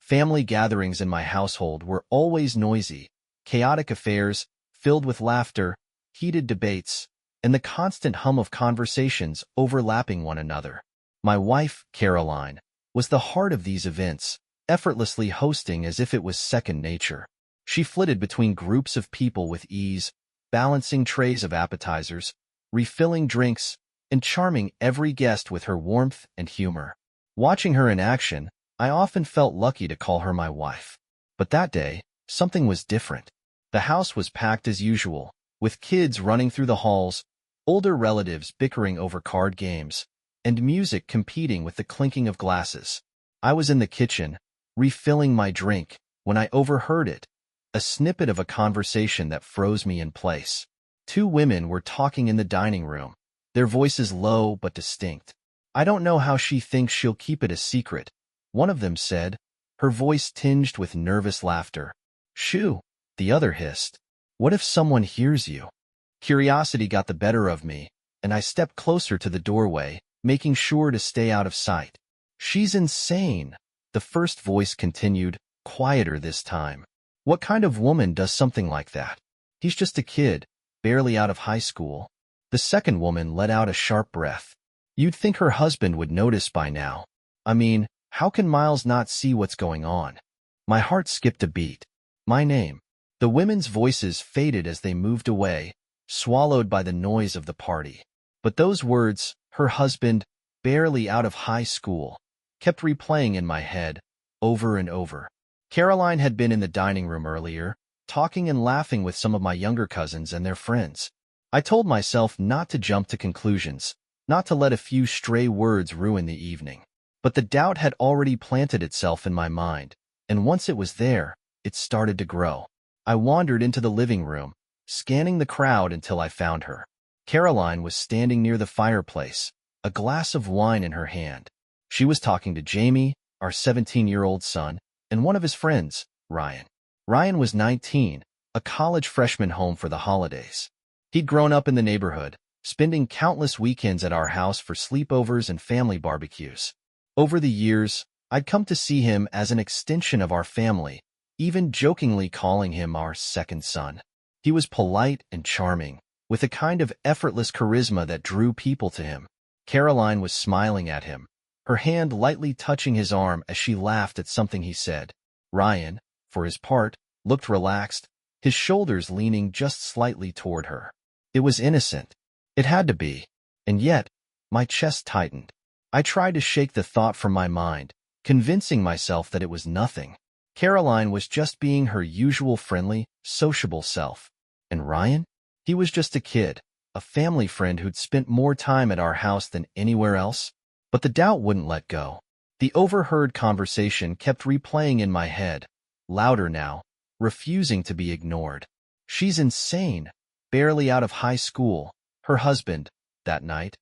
Family gatherings in my household were always noisy, chaotic affairs filled with laughter, heated debates, and the constant hum of conversations overlapping one another. My wife, Caroline, was the heart of these events, effortlessly hosting as if it was second nature. She flitted between groups of people with ease, balancing trays of appetizers, refilling drinks, and charming every guest with her warmth and humor. Watching her in action, I often felt lucky to call her my wife. But that day, something was different. The house was packed as usual, with kids running through the halls, older relatives bickering over card games, and music competing with the clinking of glasses. I was in the kitchen, refilling my drink, when I overheard it, a snippet of a conversation that froze me in place. Two women were talking in the dining room, their voices low but distinct. "I don't know how she thinks she'll keep it a secret," one of them said, her voice tinged with nervous laughter. "Shoo," the other hissed. "What if someone hears you?" Curiosity got the better of me, and I stepped closer to the doorway, making sure to stay out of sight. "She's insane," the first voice continued, quieter this time. "What kind of woman does something like that? He's just a kid, barely out of high school." The second woman let out a sharp breath. "You'd think her husband would notice by now. I mean, how can Miles not see what's going on?" My heart skipped a beat. My name. The women's voices faded as they moved away, swallowed by the noise of the party. But those words, her husband, barely out of high school, kept replaying in my head, over and over. Caroline had been in the dining room earlier, talking and laughing with some of my younger cousins and their friends. I told myself not to jump to conclusions, not to let a few stray words ruin the evening. But the doubt had already planted itself in my mind, and once it was there, it started to grow. I wandered into the living room, scanning the crowd until I found her. Caroline was standing near the fireplace, a glass of wine in her hand. She was talking to Jamie, our 17-year-old son, and one of his friends, Ryan. Ryan was 19, a college freshman home for the holidays. He'd grown up in the neighborhood, spending countless weekends at our house for sleepovers and family barbecues. Over the years, I'd come to see him as an extension of our family, even jokingly calling him our second son. He was polite and charming, with a kind of effortless charisma that drew people to him. Caroline was smiling at him, her hand lightly touching his arm as she laughed at something he said. Ryan, for his part, looked relaxed, his shoulders leaning just slightly toward her. It was innocent. It had to be. And yet, my chest tightened. I tried to shake the thought from my mind, convincing myself that it was nothing. Caroline was just being her usual friendly, sociable self. And Ryan? He was just a kid, a family friend who'd spent more time at our house than anywhere else. But the doubt wouldn't let go. The overheard conversation kept replaying in my head, louder now, refusing to be ignored. "She's insane, barely out of high school," her husband, that night.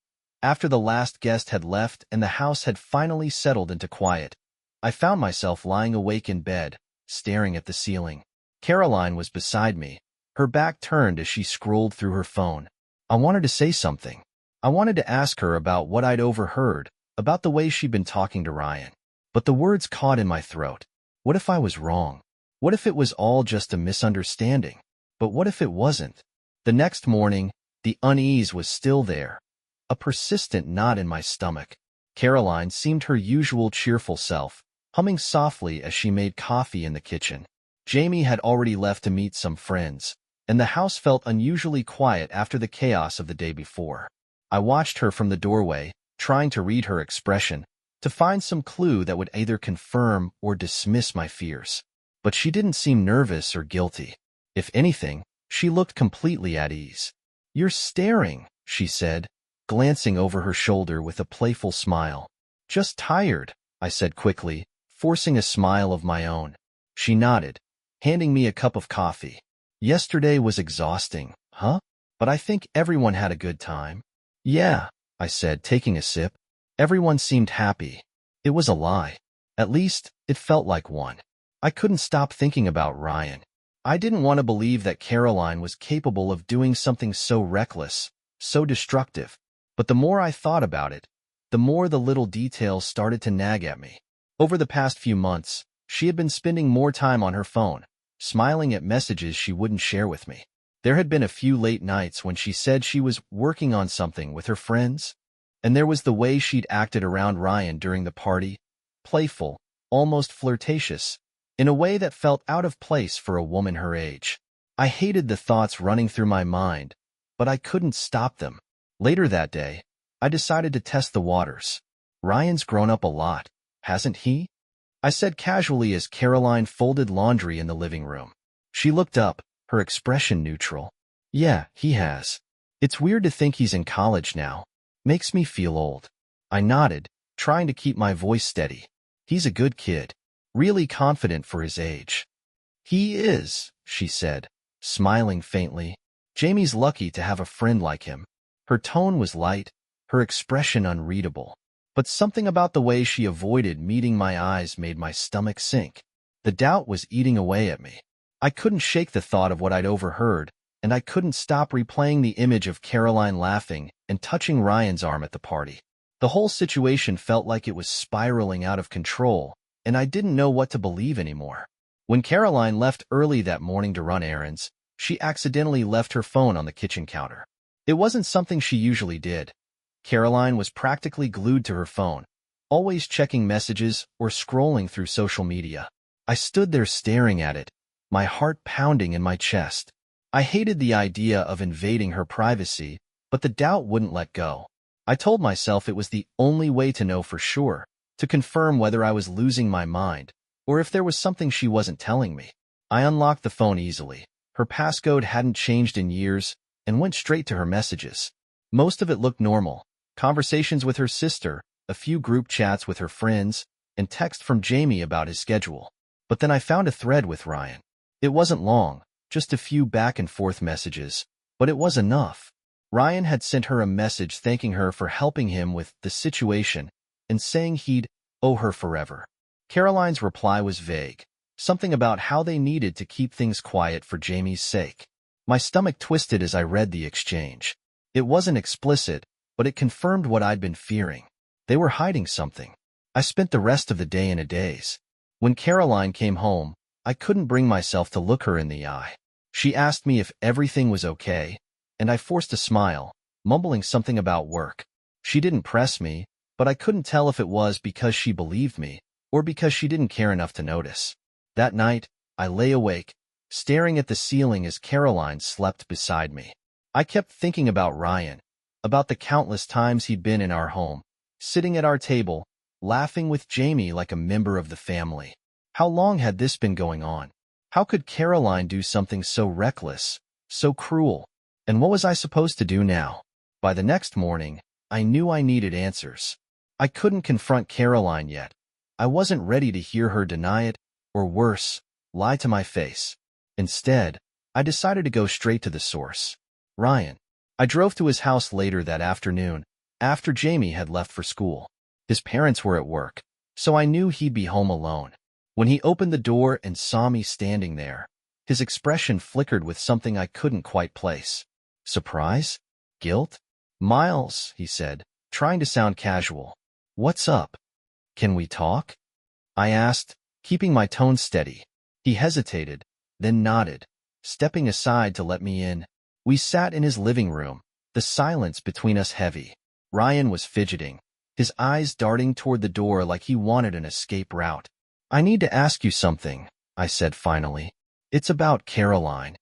After the last guest had left and the house had finally settled into quiet, I found myself lying awake in bed, staring at the ceiling. Caroline was beside me, her back turned as she scrolled through her phone. I wanted to say something. I wanted to ask her about what I'd overheard, about the way she'd been talking to Ryan. But the words caught in my throat. What if I was wrong? What if it was all just a misunderstanding? But what if it wasn't? The next morning, the unease was still there, a persistent knot in my stomach. Caroline seemed her usual cheerful self, humming softly as she made coffee in the kitchen. Jamie had already left to meet some friends, and the house felt unusually quiet after the chaos of the day before. I watched her from the doorway, trying to read her expression, to find some clue that would either confirm or dismiss my fears. But she didn't seem nervous or guilty. If anything, she looked completely at ease. "You're staring," she said, glancing over her shoulder with a playful smile. "Just tired," I said quickly, forcing a smile of my own. She nodded, handing me a cup of coffee. "Yesterday was exhausting, huh? But I think everyone had a good time." "Yeah," I said, taking a sip. Everyone seemed happy. It was a lie. At least, it felt like one. I couldn't stop thinking about Ryan. I didn't want to believe that Caroline was capable of doing something so reckless, so destructive. But the more I thought about it, the more the little details started to nag at me. Over the past few months, She had been spending more time on her phone, smiling at messages she wouldn't share with me. There had been a few late nights when she said she was working on something with her friends, and there was the way she'd acted around Ryan during the party, playful, almost flirtatious, in a way that felt out of place for a woman her age. I hated the thoughts running through my mind, but I couldn't stop them. Later that day, I decided to test the waters. Ryan's grown up a lot, hasn't he? I said casually as Caroline folded laundry in the living room. She looked up, her expression neutral. Yeah, he has. It's weird to think he's in college now. Makes me feel old. I nodded, trying to keep my voice steady. He's a good kid. Really confident for his age. He is, she said, smiling faintly. Jamie's lucky to have a friend like him. Her tone was light, her expression unreadable. But something about the way she avoided meeting my eyes made my stomach sink. The doubt was eating away at me. I couldn't shake the thought of what I'd overheard, and I couldn't stop replaying the image of Caroline laughing and touching Ryan's arm at the party. The whole situation felt like it was spiraling out of control, and I didn't know what to believe anymore. When Caroline left early that morning to run errands, she accidentally left her phone on the kitchen counter. It wasn't something she usually did. Caroline was practically glued to her phone, always checking messages or scrolling through social media. I stood there staring at it, my heart pounding in my chest. I hated the idea of invading her privacy, but the doubt wouldn't let go. I told myself it was the only way to know for sure, to confirm whether I was losing my mind, or if there was something she wasn't telling me. I unlocked the phone easily. Her passcode hadn't changed in years, and went straight to her messages. Most of it looked normal. Conversations with her sister, a few group chats with her friends, and text from Jamie about his schedule. But then I found a thread with Ryan. It wasn't long, just a few back-and-forth messages, but it was enough. Ryan had sent her a message thanking her for helping him with the situation and saying he'd owe her forever. Caroline's reply was vague, something about how they needed to keep things quiet for Jamie's sake. My stomach twisted as I read the exchange. It wasn't explicit, but it confirmed what I'd been fearing. They were hiding something. I spent the rest of the day in a daze. When Caroline came home, I couldn't bring myself to look her in the eye. She asked me if everything was okay, and I forced a smile, mumbling something about work. She didn't press me, but I couldn't tell if it was because she believed me, or because she didn't care enough to notice. That night, I lay awake, staring at the ceiling as Caroline slept beside me. I kept thinking about Ryan, about the countless times he'd been in our home, sitting at our table, laughing with Jamie like a member of the family. How long had this been going on? How could Caroline do something so reckless, so cruel? And what was I supposed to do now? By the next morning, I knew I needed answers. I couldn't confront Caroline yet. I wasn't ready to hear her deny it, or worse, lie to my face. Instead, I decided to go straight to the source. Ryan. I drove to his house later that afternoon, after Jamie had left for school. His parents were at work, so I knew he'd be home alone. When he opened the door and saw me standing there, his expression flickered with something I couldn't quite place. Surprise? Guilt? Miles, he said, trying to sound casual. What's up? Can we talk? I asked, keeping my tone steady. He hesitated, then nodded, stepping aside to let me in. We sat in his living room, the silence between us heavy. Ryan was fidgeting, his eyes darting toward the door like he wanted an escape route. I need to ask you something, I said finally. It's about Caroline.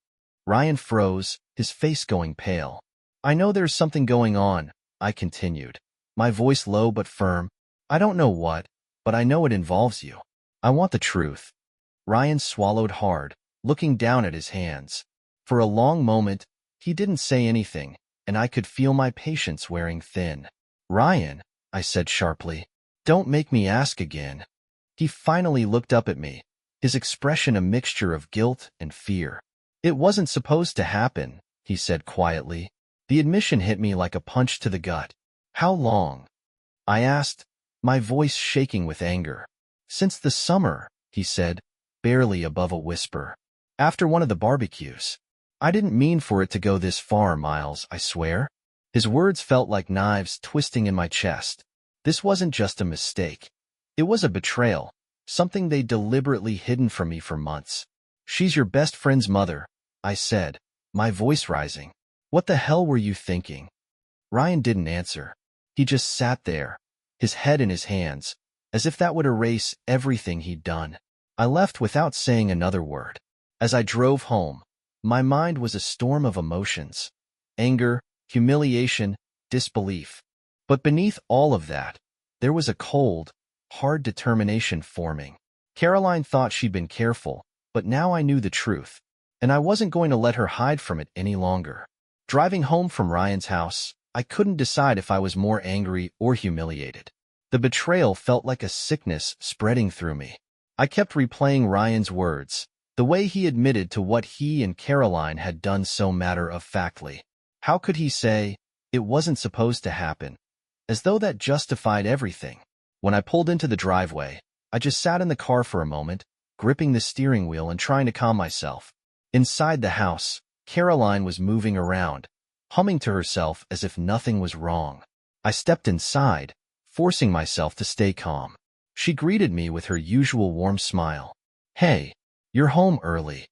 Ryan froze, his face going pale. I know there's something going on, I continued, my voice low but firm. I don't know what, but I know it involves you. I want the truth. Ryan swallowed hard, looking down at his hands. For a long moment, he didn't say anything, and I could feel my patience wearing thin. Ryan, I said sharply, don't make me ask again. He finally looked up at me, his expression a mixture of guilt and fear. It wasn't supposed to happen, he said quietly. The admission hit me like a punch to the gut. How long? I asked, my voice shaking with anger. Since the summer, he said, barely above a whisper. After one of the barbecues. I didn't mean for it to go this far, Miles, I swear. His words felt like knives twisting in my chest. This wasn't just a mistake. It was a betrayal, something they'd deliberately hidden from me for months. "She's your best friend's mother," I said, my voice rising. "What the hell were you thinking?" Ryan didn't answer. He just sat there, his head in his hands, as if that would erase everything he'd done. I left without saying another word. As I drove home, my mind was a storm of emotions: anger, humiliation, disbelief. But beneath all of that, there was a cold, hard determination forming. Caroline thought she'd been careful, but now I knew the truth, and I wasn't going to let her hide from it any longer. Driving home from Ryan's house, I couldn't decide if I was more angry or humiliated. The betrayal felt like a sickness spreading through me. I kept replaying Ryan's words, the way he admitted to what he and Caroline had done so matter-of-factly. How could he say, "It wasn't supposed to happen," as though that justified everything? When I pulled into the driveway, I just sat in the car for a moment, gripping the steering wheel and trying to calm myself. Inside the house, Caroline was moving around, humming to herself as if nothing was wrong. I stepped inside, forcing myself to stay calm. She greeted me with her usual warm smile. "Hey, you're home early."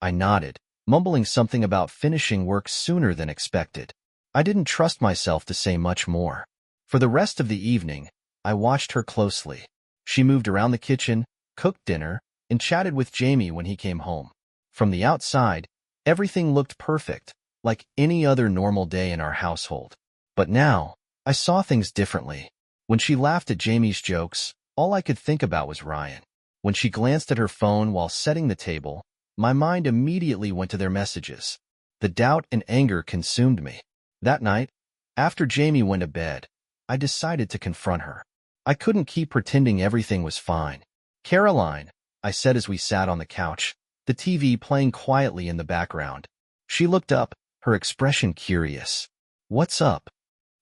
I nodded, mumbling something about finishing work sooner than expected. I didn't trust myself to say much more. For the rest of the evening, I watched her closely. She moved around the kitchen, cooked dinner, and chatted with Jamie when he came home. From the outside, everything looked perfect, like any other normal day in our household. But now, I saw things differently. When she laughed at Jamie's jokes, all I could think about was Ryan. When she glanced at her phone while setting the table, my mind immediately went to their messages. The doubt and anger consumed me. That night, after Jamie went to bed, I decided to confront her. I couldn't keep pretending everything was fine. "Caroline," I said as we sat on the couch, the TV playing quietly in the background. She looked up, her expression curious. "What's up?"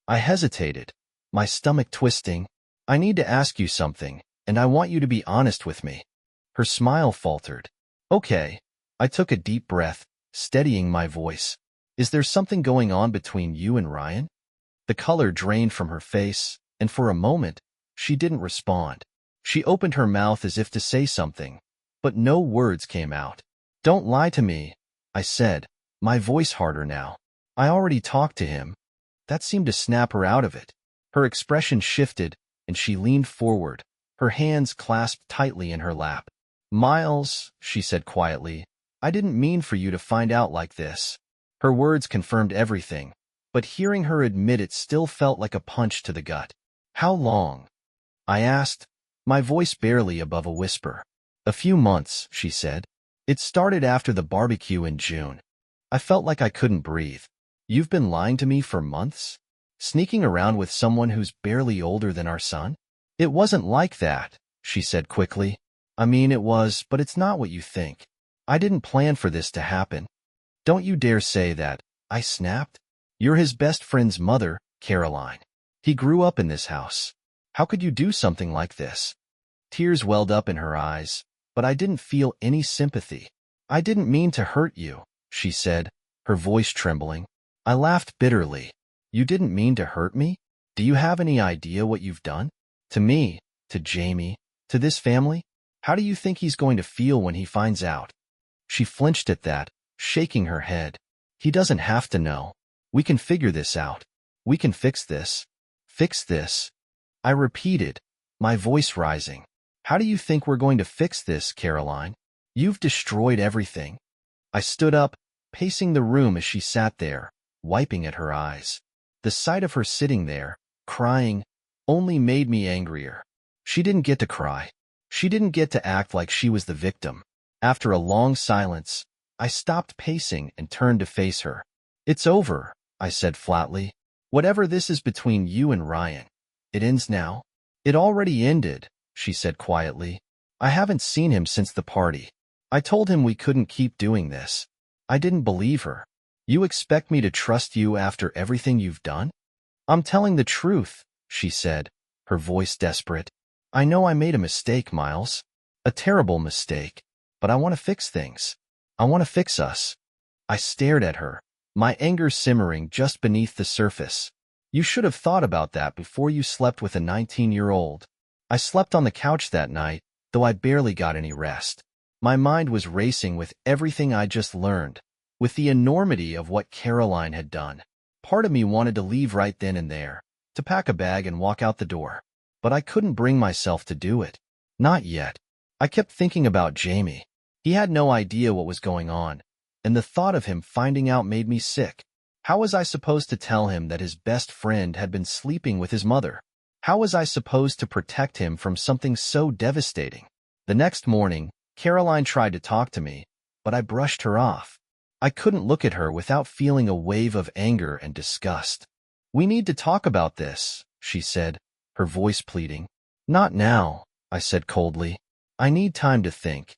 I hesitated, my stomach twisting. "I need to ask you something, and I want you to be honest with me." Her smile faltered. "Okay." I took a deep breath, steadying my voice. "Is there something going on between you and Ryan?" The color drained from her face, and for a moment, she didn't respond. She opened her mouth as if to say something, but no words came out. "Don't lie to me," I said, my voice harder now. "I already talked to him." That seemed to snap her out of it. Her expression shifted, and she leaned forward, her hands clasped tightly in her lap. "Miles," she said quietly, "I didn't mean for you to find out like this." Her words confirmed everything, but hearing her admit it still felt like a punch to the gut. "How long?" I asked, my voice barely above a whisper. "A few months," she said. "It started after the barbecue in June." I felt like I couldn't breathe. "You've been lying to me for months? Sneaking around with someone who's barely older than our son?" "It wasn't like that," she said quickly. "I mean, it was, but it's not what you think. I didn't plan for this to happen." "Don't you dare say that," I snapped. "You're his best friend's mother, Caroline. He grew up in this house. How could you do something like this?" Tears welled up in her eyes, but I didn't feel any sympathy. "I didn't mean to hurt you," she said, her voice trembling. I laughed bitterly. "You didn't mean to hurt me? Do you have any idea what you've done? To me, to Jamie, to this family? How do you think he's going to feel when he finds out?" She flinched at that, shaking her head. "He doesn't have to know. We can figure this out. We can fix this." "Fix this?" I repeated, my voice rising. "How do you think we're going to fix this, Caroline? You've destroyed everything." I stood up, pacing the room as she sat there, wiping at her eyes. The sight of her sitting there, crying, only made me angrier. She didn't get to cry. She didn't get to act like she was the victim. After a long silence, I stopped pacing and turned to face her. "It's over," I said flatly. "Whatever this is between you and Ryan, it ends now." "It already ended," she said quietly. "I haven't seen him since the party. I told him we couldn't keep doing this." I didn't believe her. "You expect me to trust you after everything you've done?" "I'm telling the truth," she said, her voice desperate. "I know I made a mistake, Miles. A terrible mistake. But I want to fix things. I want to fix us." I stared at her, my anger simmering just beneath the surface. "You should have thought about that before you slept with a 19-year-old. I slept on the couch that night, though I barely got any rest. My mind was racing with everything I just learned, with the enormity of what Caroline had done. Part of me wanted to leave right then and there, to pack a bag and walk out the door. But I couldn't bring myself to do it. Not yet. I kept thinking about Jamie. He had no idea what was going on, and the thought of him finding out made me sick. How was I supposed to tell him that his best friend had been sleeping with his mother? How was I supposed to protect him from something so devastating? The next morning, Caroline tried to talk to me, but I brushed her off. I couldn't look at her without feeling a wave of anger and disgust. "We need to talk about this," she said, her voice pleading. "Not now," I said coldly. "I need time to think."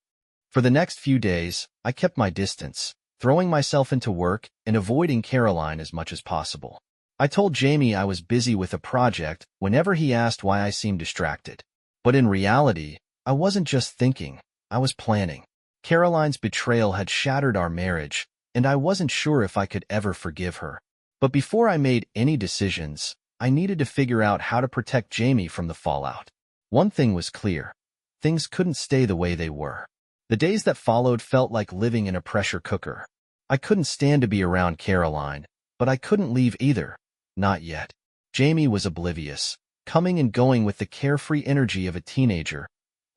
For the next few days, I kept my distance, throwing myself into work and avoiding Caroline as much as possible. I told Jamie I was busy with a project whenever he asked why I seemed distracted. But in reality, I wasn't just thinking, I was planning. Caroline's betrayal had shattered our marriage, and I wasn't sure if I could ever forgive her. But before I made any decisions, I needed to figure out how to protect Jamie from the fallout. One thing was clear. Things couldn't stay the way they were. The days that followed felt like living in a pressure cooker. I couldn't stand to be around Caroline, but I couldn't leave either. Not yet. Jamie was oblivious, coming and going with the carefree energy of a teenager,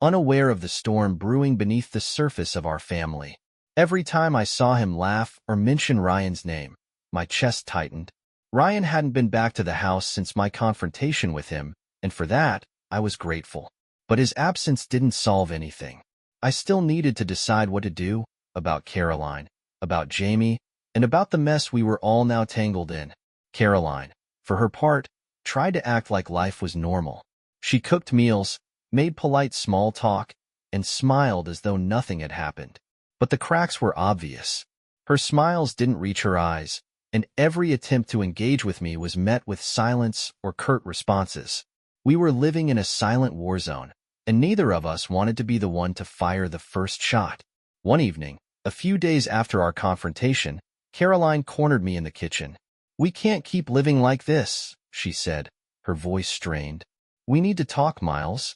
unaware of the storm brewing beneath the surface of our family. Every time I saw him laugh or mention Ryan's name, my chest tightened. Ryan hadn't been back to the house since my confrontation with him, and for that, I was grateful. But his absence didn't solve anything. I still needed to decide what to do about Caroline, about Jamie, and about the mess we were all now tangled in. Caroline, for her part, tried to act like life was normal. She cooked meals, made polite small talk, and smiled as though nothing had happened. But the cracks were obvious. Her smiles didn't reach her eyes, and every attempt to engage with me was met with silence or curt responses. We were living in a silent war zone, and neither of us wanted to be the one to fire the first shot. One evening, a few days after our confrontation, Caroline cornered me in the kitchen. "We can't keep living like this," she said, her voice strained. "We need to talk, Miles."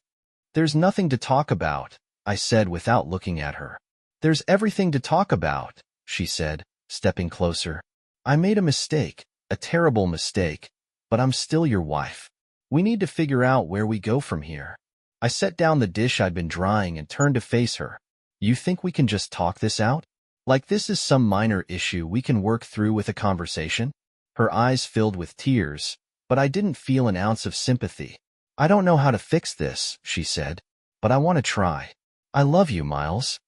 "There's nothing to talk about," I said without looking at her. "There's everything to talk about," she said, stepping closer. "I made a mistake, a terrible mistake, but I'm still your wife. We need to figure out where we go from here." I set down the dish I'd been drying and turned to face her. "You think we can just talk this out? Like this is some minor issue we can work through with a conversation?" Her eyes filled with tears, but I didn't feel an ounce of sympathy. "I don't know how to fix this," she said, "but I want to try. I love you, Miles."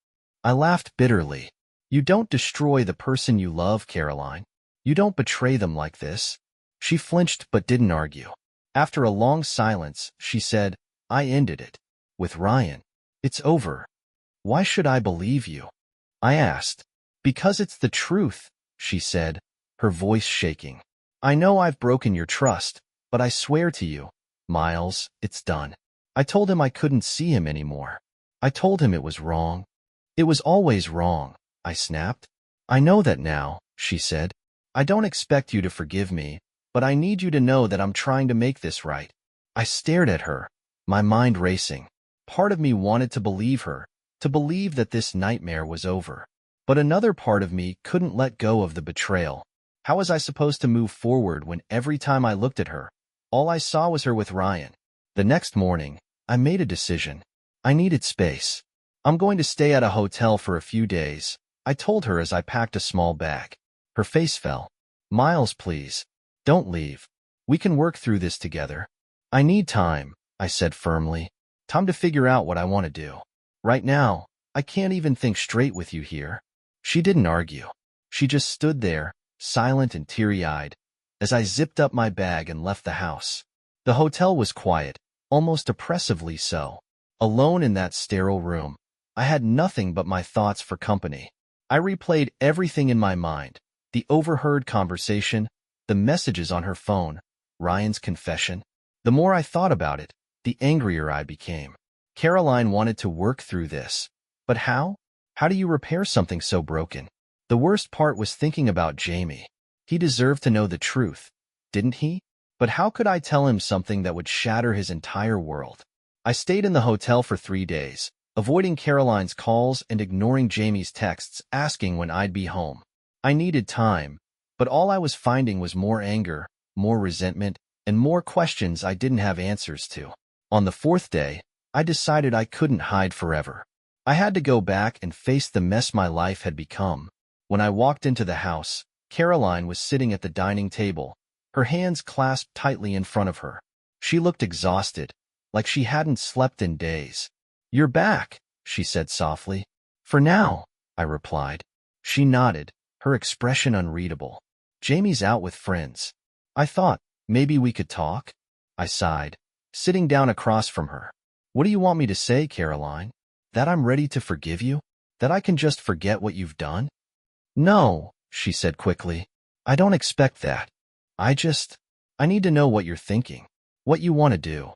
I laughed bitterly. "You don't destroy the person you love, Caroline. You don't betray them like this." She flinched but didn't argue. After a long silence, she said, "I ended it. With Ryan. It's over." "Why should I believe you?" I asked. "Because it's the truth," she said, her voice shaking. "I know I've broken your trust, but I swear to you, Miles, it's done." I told him I couldn't see him anymore. I told him it was wrong. "It was always wrong," I snapped. "I know that now," she said. "I don't expect you to forgive me, but I need you to know that I'm trying to make this right." I stared at her, my mind racing. Part of me wanted to believe her, to believe that this nightmare was over. But another part of me couldn't let go of the betrayal. How was I supposed to move forward when every time I looked at her, all I saw was her with Ryan? The next morning, I made a decision. I needed space. "I'm going to stay at a hotel for a few days," I told her as I packed a small bag. Her face fell. "Miles, please. Don't leave. We can work through this together." "I need time," I said firmly. "Time to figure out what I want to do. Right now, I can't even think straight with you here." She didn't argue. She just stood there, silent and teary-eyed, as I zipped up my bag and left the house. The hotel was quiet, almost oppressively so. Alone in that sterile room, I had nothing but my thoughts for company. I replayed everything in my mind, the overheard conversation, the messages on her phone, Ryan's confession. The more I thought about it, the angrier I became. Caroline wanted to work through this. But how? How do you repair something so broken? The worst part was thinking about Jamie. He deserved to know the truth, didn't he? But how could I tell him something that would shatter his entire world? I stayed in the hotel for 3 days, avoiding Caroline's calls and ignoring Jamie's texts asking when I'd be home. I needed time, but all I was finding was more anger, more resentment, and more questions I didn't have answers to. On the fourth day, I decided I couldn't hide forever. I had to go back and face the mess my life had become. When I walked into the house, Caroline was sitting at the dining table, her hands clasped tightly in front of her. She looked exhausted, like she hadn't slept in days. "You're back," she said softly. "For now," I replied. She nodded, her expression unreadable. "Jamie's out with friends. I thought, maybe we could talk?" I sighed, sitting down across from her. "What do you want me to say, Caroline? That I'm ready to forgive you? That I can just forget what you've done?" "No," she said quickly. "I don't expect that. I need to know what you're thinking, what you want to do."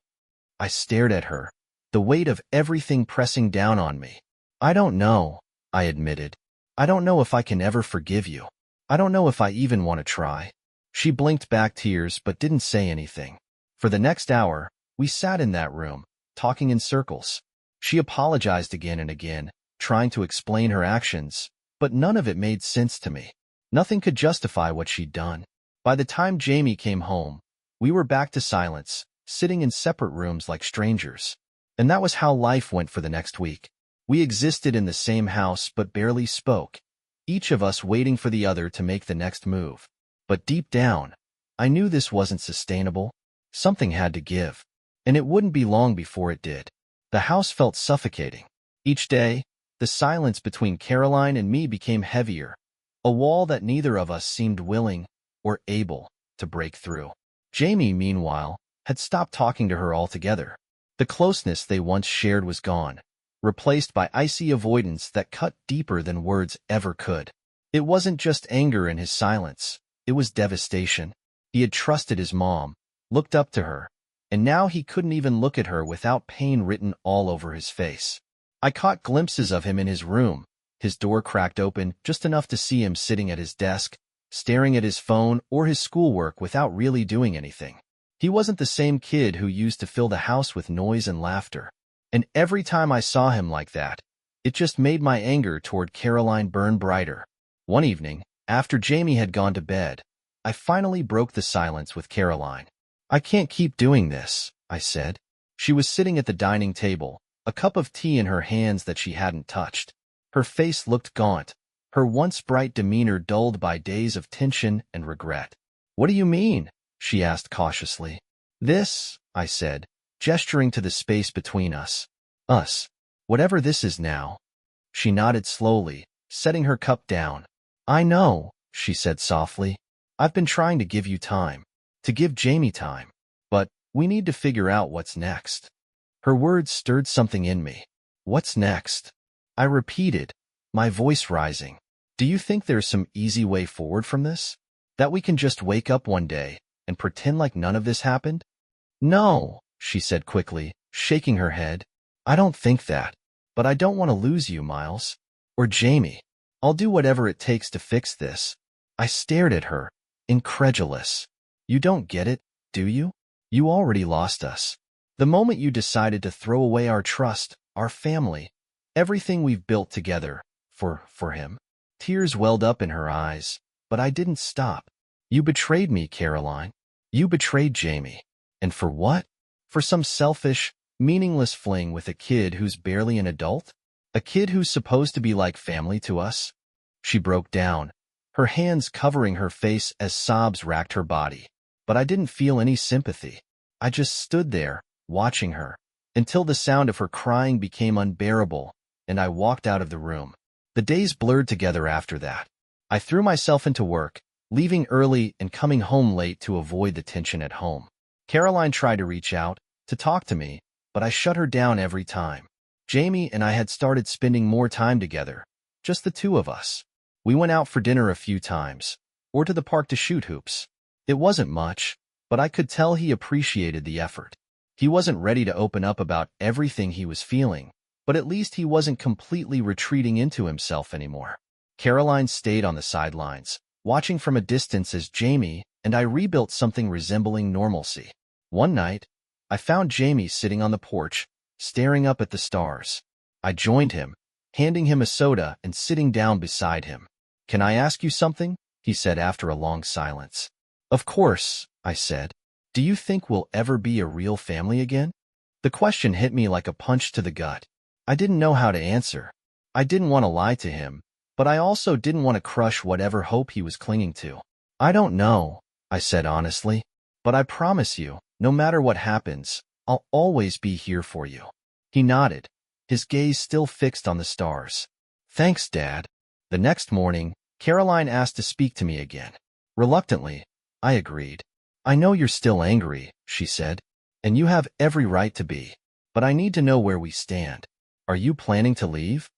I stared at her, the weight of everything pressing down on me. "I don't know," I admitted. "I don't know if I can ever forgive you. I don't know if I even want to try." She blinked back tears but didn't say anything. For the next hour, we sat in that room, talking in circles. She apologized again and again, trying to explain her actions, but none of it made sense to me. Nothing could justify what she'd done. By the time Jamie came home, we were back to silence, sitting in separate rooms like strangers. And that was how life went for the next week. We existed in the same house but barely spoke, each of us waiting for the other to make the next move. But deep down, I knew this wasn't sustainable. Something had to give, and it wouldn't be long before it did. The house felt suffocating. Each day, the silence between Caroline and me became heavier, a wall that neither of us seemed willing or able to break through. Jamie, meanwhile, had stopped talking to her altogether. The closeness they once shared was gone, replaced by icy avoidance that cut deeper than words ever could. It wasn't just anger in his silence, it was devastation. He had trusted his mom, looked up to her, and now he couldn't even look at her without pain written all over his face. I caught glimpses of him in his room, his door cracked open just enough to see him sitting at his desk, staring at his phone or his schoolwork without really doing anything. He wasn't the same kid who used to fill the house with noise and laughter. And every time I saw him like that, it just made my anger toward Caroline burn brighter. One evening, after Jamie had gone to bed, I finally broke the silence with Caroline. "I can't keep doing this," I said. She was sitting at the dining table, a cup of tea in her hands that she hadn't touched. Her face looked gaunt, her once bright demeanor dulled by days of tension and regret. "What do you mean?" she asked cautiously. "This," I said, gesturing to the space between us. "Us. Whatever this is now." She nodded slowly, setting her cup down. "I know," she said softly. "I've been trying to give you time, to give Jamie time. But we need to figure out what's next." Her words stirred something in me. "What's next?" I repeated, my voice rising. "Do you think there's some easy way forward from this? That we can just wake up one day and pretend like none of this happened?" "No," she said quickly, shaking her head. "I don't think that. But I don't want to lose you, Miles. Or Jamie. I'll do whatever it takes to fix this." I stared at her, incredulous. "You don't get it, do you? You already lost us. The moment you decided to throw away our trust, our family, everything we've built together, for him." Tears welled up in her eyes, but I didn't stop. "You betrayed me, Caroline. You betrayed Jamie. And for what? For some selfish, meaningless fling with a kid who's barely an adult? A kid who's supposed to be like family to us?" She broke down, her hands covering her face as sobs racked her body. But I didn't feel any sympathy. I just stood there, watching her, until the sound of her crying became unbearable, and I walked out of the room. The days blurred together after that. I threw myself into work, leaving early and coming home late to avoid the tension at home. Caroline tried to reach out, to talk to me, but I shut her down every time. Jamie and I had started spending more time together, just the two of us. We went out for dinner a few times, or to the park to shoot hoops. It wasn't much, but I could tell he appreciated the effort. He wasn't ready to open up about everything he was feeling, but at least he wasn't completely retreating into himself anymore. Caroline stayed on the sidelines, watching from a distance as Jamie and I rebuilt something resembling normalcy. One night, I found Jamie sitting on the porch, staring up at the stars. I joined him, handing him a soda and sitting down beside him. "Can I ask you something?" he said after a long silence. "Of course," I said. "Do you think we'll ever be a real family again?" The question hit me like a punch to the gut. I didn't know how to answer. I didn't want to lie to him, but I also didn't want to crush whatever hope he was clinging to. "I don't know," I said honestly, "but I promise you, no matter what happens, I'll always be here for you." He nodded, his gaze still fixed on the stars. "Thanks, Dad." The next morning, Caroline asked to speak to me again. Reluctantly, I agreed. "I know you're still angry," she said, "and you have every right to be, but I need to know where we stand. Are you planning to leave?"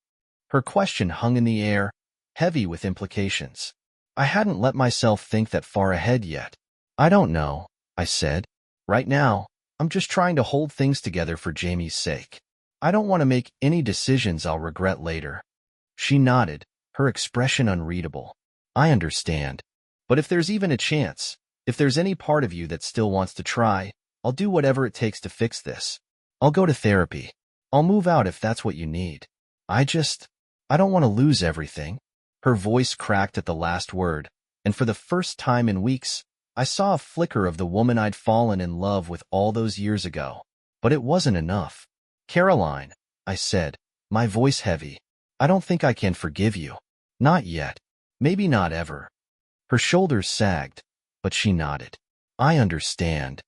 Her question hung in the air, heavy with implications. I hadn't let myself think that far ahead yet. "I don't know," I said. "Right now, I'm just trying to hold things together for Jamie's sake. I don't want to make any decisions I'll regret later." She nodded, her expression unreadable. "I understand. But if there's even a chance, if there's any part of you that still wants to try, I'll do whatever it takes to fix this. I'll go to therapy. I'll move out if that's what you need. I don't want to lose everything." Her voice cracked at the last word, and for the first time in weeks, I saw a flicker of the woman I'd fallen in love with all those years ago. But it wasn't enough. "Caroline," I said, my voice heavy, "I don't think I can forgive you. Not yet. Maybe not ever." Her shoulders sagged, but she nodded. "I understand."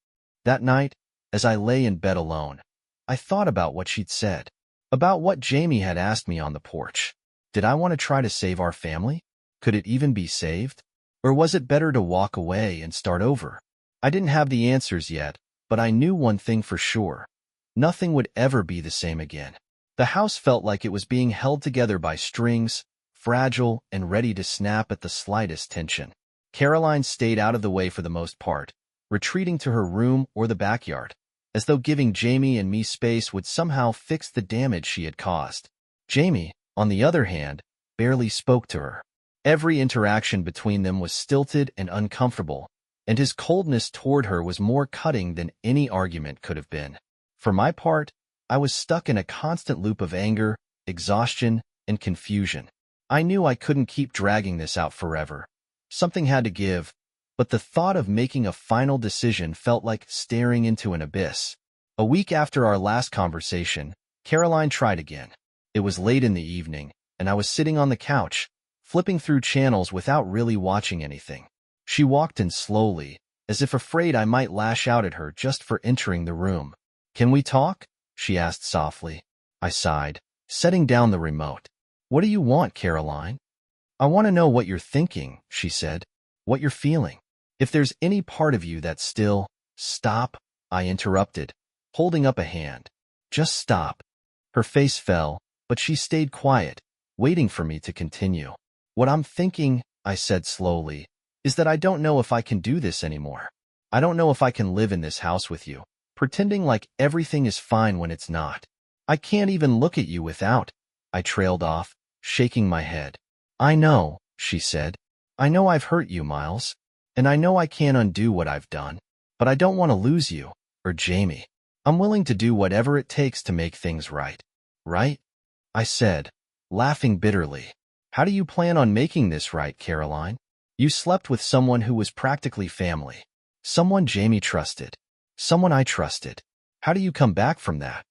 That night, as I lay in bed alone, I thought about what she'd said, about what Jamie had asked me on the porch. Did I want to try to save our family? Could it even be saved? Or was it better to walk away and start over? I didn't have the answers yet, but I knew one thing for sure. Nothing would ever be the same again. The house felt like it was being held together by strings, fragile and ready to snap at the slightest tension. Caroline stayed out of the way for the most part, retreating to her room or the backyard, as though giving Jamie and me space would somehow fix the damage she had caused. Jamie, on the other hand, barely spoke to her. Every interaction between them was stilted and uncomfortable, and his coldness toward her was more cutting than any argument could have been. For my part, I was stuck in a constant loop of anger, exhaustion, and confusion. I knew I couldn't keep dragging this out forever. Something had to give, but the thought of making a final decision felt like staring into an abyss. A week after our last conversation, Caroline tried again. It was late in the evening, and I was sitting on the couch, flipping through channels without really watching anything. She walked in slowly, as if afraid I might lash out at her just for entering the room. "Can we talk?" she asked softly. I sighed, setting down the remote. "What do you want, Caroline?" "I want to know what you're thinking," she said, "what you're feeling. If there's any part of you that's still—" "Stop," I interrupted, holding up a hand. "Just stop." Her face fell, but she stayed quiet, waiting for me to continue. "What I'm thinking," I said slowly, "is that I don't know if I can do this anymore. I don't know if I can live in this house with you, pretending like everything is fine when it's not. I can't even look at you without—" I trailed off, shaking my head. "I know," she said. "I know I've hurt you, Miles, and I know I can't undo what I've done, but I don't want to lose you, or Jamie. I'm willing to do whatever it takes to make things right." "Right?" I said, laughing bitterly. "How do you plan on making this right, Caroline? You slept with someone who was practically family, someone Jamie trusted, someone I trusted. How do you come back from that?"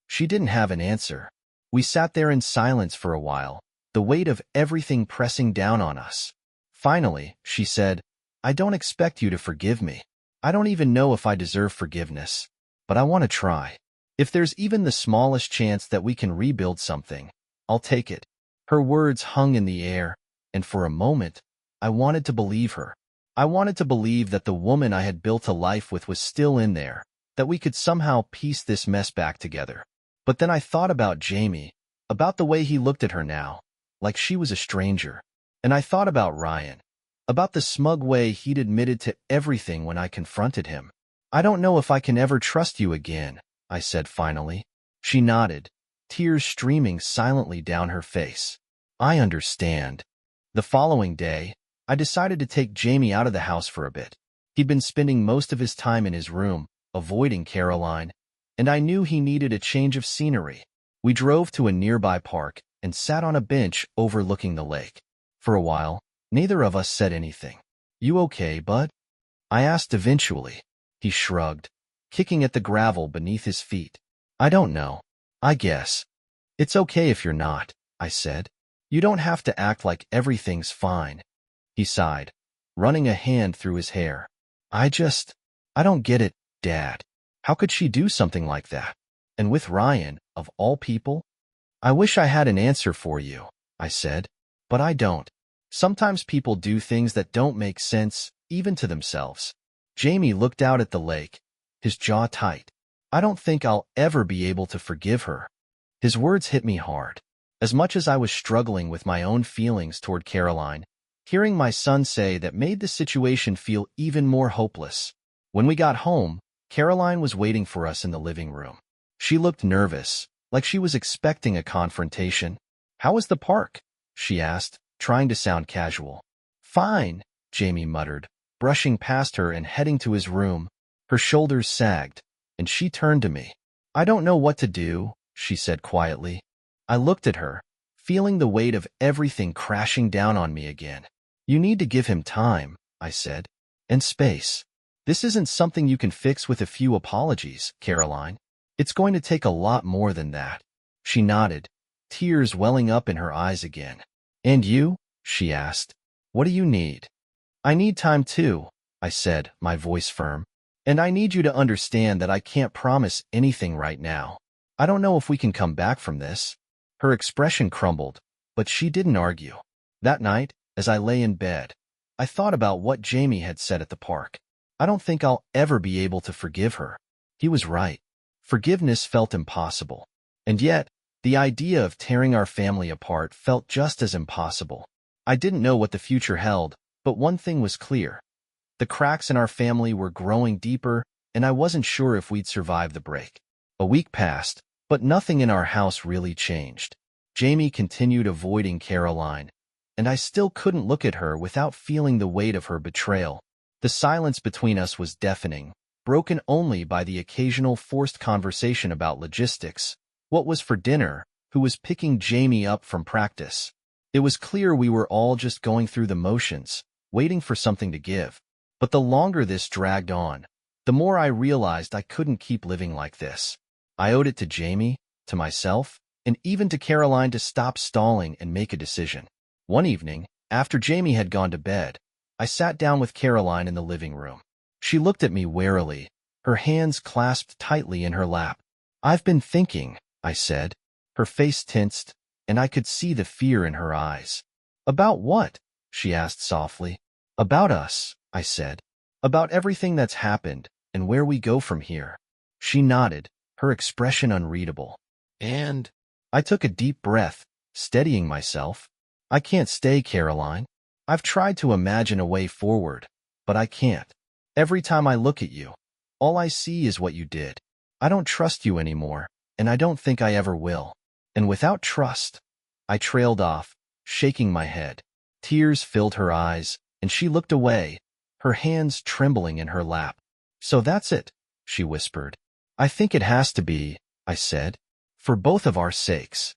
She didn't have an answer. We sat there in silence for a while, the weight of everything pressing down on us. Finally, she said, "I don't expect you to forgive me. I don't even know if I deserve forgiveness, but I want to try. If there's even the smallest chance that we can rebuild something, I'll take it." Her words hung in the air, and for a moment, I wanted to believe her. I wanted to believe that the woman I had built a life with was still in there, that we could somehow piece this mess back together. But then I thought about Jamie, about the way he looked at her now, like she was a stranger. And I thought about Ryan, about the smug way he'd admitted to everything when I confronted him. "I don't know if I can ever trust you again," I said finally. She nodded, tears streaming silently down her face. "I understand." The following day, I decided to take Jamie out of the house for a bit. He'd been spending most of his time in his room, avoiding Caroline, and I knew he needed a change of scenery. We drove to a nearby park and sat on a bench overlooking the lake. For a while, neither of us said anything. "You okay, bud?" I asked eventually. He shrugged, kicking at the gravel beneath his feet. "I don't know. I guess. It's okay if you're not," I said. "You don't have to act like everything's fine." He sighed, running a hand through his hair. I don't get it, Dad. How could she do something like that? And with Ryan, of all people?" "I wish I had an answer for you," I said, "but I don't. Sometimes people do things that don't make sense, even to themselves." Jamie looked out at the lake, his jaw tight. "I don't think I'll ever be able to forgive her." His words hit me hard. As much as I was struggling with my own feelings toward Caroline, hearing my son say that made the situation feel even more hopeless. When we got home, Caroline was waiting for us in the living room. She looked nervous, like she was expecting a confrontation. "How was the park?" she asked, trying to sound casual. "Fine," Jamie muttered, brushing past her and heading to his room. Her shoulders sagged, and she turned to me. "I don't know what to do," she said quietly. I looked at her, feeling the weight of everything crashing down on me again. "You need to give him time," I said, "and space. This isn't something you can fix with a few apologies, Caroline. It's going to take a lot more than that." She nodded, tears welling up in her eyes again. "And you?" she asked. "What do you need?" "I need time too," I said, my voice firm. "And I need you to understand that I can't promise anything right now. I don't know if we can come back from this." Her expression crumbled, but she didn't argue. That night, as I lay in bed, I thought about what Jamie had said at the park. I don't think I'll ever be able to forgive her. He was right. Forgiveness felt impossible. And yet, the idea of tearing our family apart felt just as impossible. I didn't know what the future held, but one thing was clear. The cracks in our family were growing deeper, and I wasn't sure if we'd survive the break. A week passed, but nothing in our house really changed. Jamie continued avoiding Caroline, and I still couldn't look at her without feeling the weight of her betrayal. The silence between us was deafening, broken only by the occasional forced conversation about logistics, what was for dinner, who was picking Jamie up from practice. It was clear we were all just going through the motions, waiting for something to give. But the longer this dragged on, the more I realized I couldn't keep living like this. I owed it to Jamie, to myself, and even to Caroline to stop stalling and make a decision. One evening, after Jamie had gone to bed, I sat down with Caroline in the living room. She looked at me warily, her hands clasped tightly in her lap. "I've been thinking," I said. Her face tensed, and I could see the fear in her eyes. "About what?" she asked softly. "About us," I said. "About everything that's happened, and where we go from here." She nodded, her expression unreadable. "And?" I took a deep breath, steadying myself. "I can't stay, Caroline. I've tried to imagine a way forward, but I can't. Every time I look at you, all I see is what you did. I don't trust you anymore, and I don't think I ever will." And without trust, I trailed off, shaking my head. Tears filled her eyes, and she looked away, her hands trembling in her lap. "So that's it," she whispered. "I think it has to be," I said, "for both of our sakes."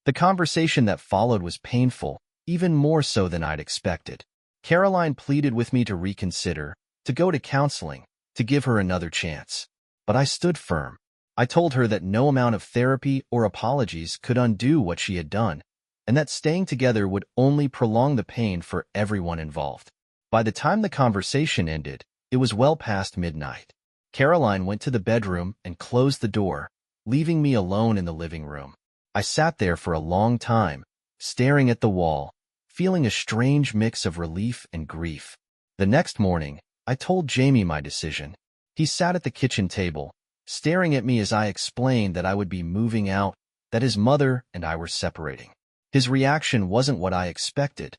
The conversation that followed was painful, even more so than I'd expected. Caroline pleaded with me to reconsider, to go to counseling, to give her another chance. But I stood firm. I told her that no amount of therapy or apologies could undo what she had done, and that staying together would only prolong the pain for everyone involved. By the time the conversation ended, it was well past midnight. Caroline went to the bedroom and closed the door, leaving me alone in the living room. I sat there for a long time, staring at the wall, feeling a strange mix of relief and grief. The next morning, I told Jamie my decision. He sat at the kitchen table, staring at me as I explained that I would be moving out, that his mother and I were separating. His reaction wasn't what I expected.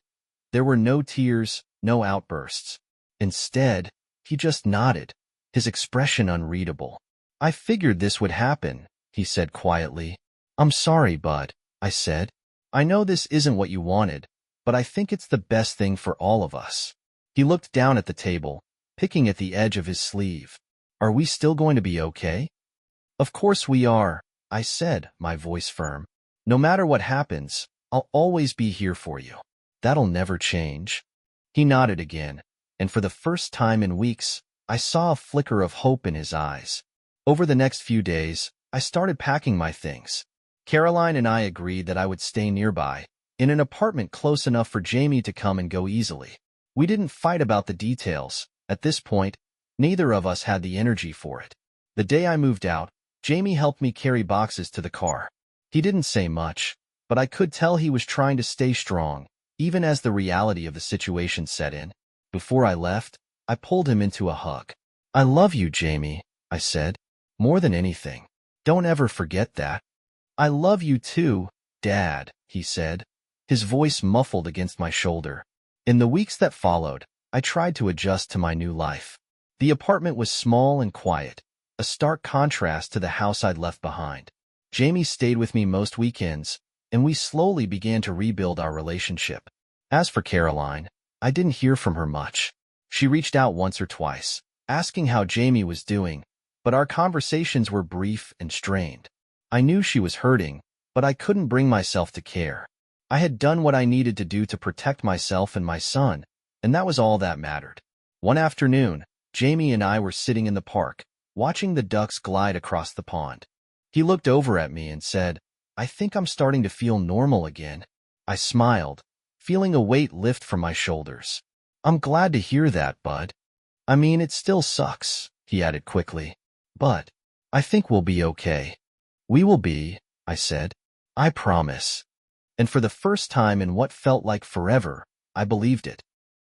There were no tears, no outbursts. Instead, he just nodded, his expression unreadable. "I figured this would happen," he said quietly. "I'm sorry, bud," I said. "I know this isn't what you wanted, but I think it's the best thing for all of us." He looked down at the table, picking at the edge of his sleeve. "Are we still going to be okay?" "Of course we are," I said, my voice firm. No matter what happens, I'll always be here for you. That'll never change. He nodded again, and for the first time in weeks, I saw a flicker of hope in his eyes. Over the next few days, I started packing my things. Caroline and I agreed that I would stay nearby, in an apartment close enough for Jamie to come and go easily. We didn't fight about the details. At this point, neither of us had the energy for it. The day I moved out, Jamie helped me carry boxes to the car. He didn't say much, but I could tell he was trying to stay strong, even as the reality of the situation set in. Before I left, I pulled him into a hug. I love you, Jamie, I said. More than anything. Don't ever forget that. I love you too, Dad, he said, his voice muffled against my shoulder. In the weeks that followed, I tried to adjust to my new life. The apartment was small and quiet, a stark contrast to the house I'd left behind. Jamie stayed with me most weekends, and we slowly began to rebuild our relationship. As for Caroline, I didn't hear from her much. She reached out once or twice, asking how Jamie was doing, but our conversations were brief and strained. I knew she was hurting, but I couldn't bring myself to care. I had done what I needed to do to protect myself and my son, and that was all that mattered. One afternoon, Jamie and I were sitting in the park, watching the ducks glide across the pond. He looked over at me and said, I think I'm starting to feel normal again. I smiled, feeling a weight lift from my shoulders. I'm glad to hear that, bud. I mean, it still sucks, he added quickly. But I think we'll be okay. We will be, I said. I promise. And for the first time in what felt like forever, I believed it.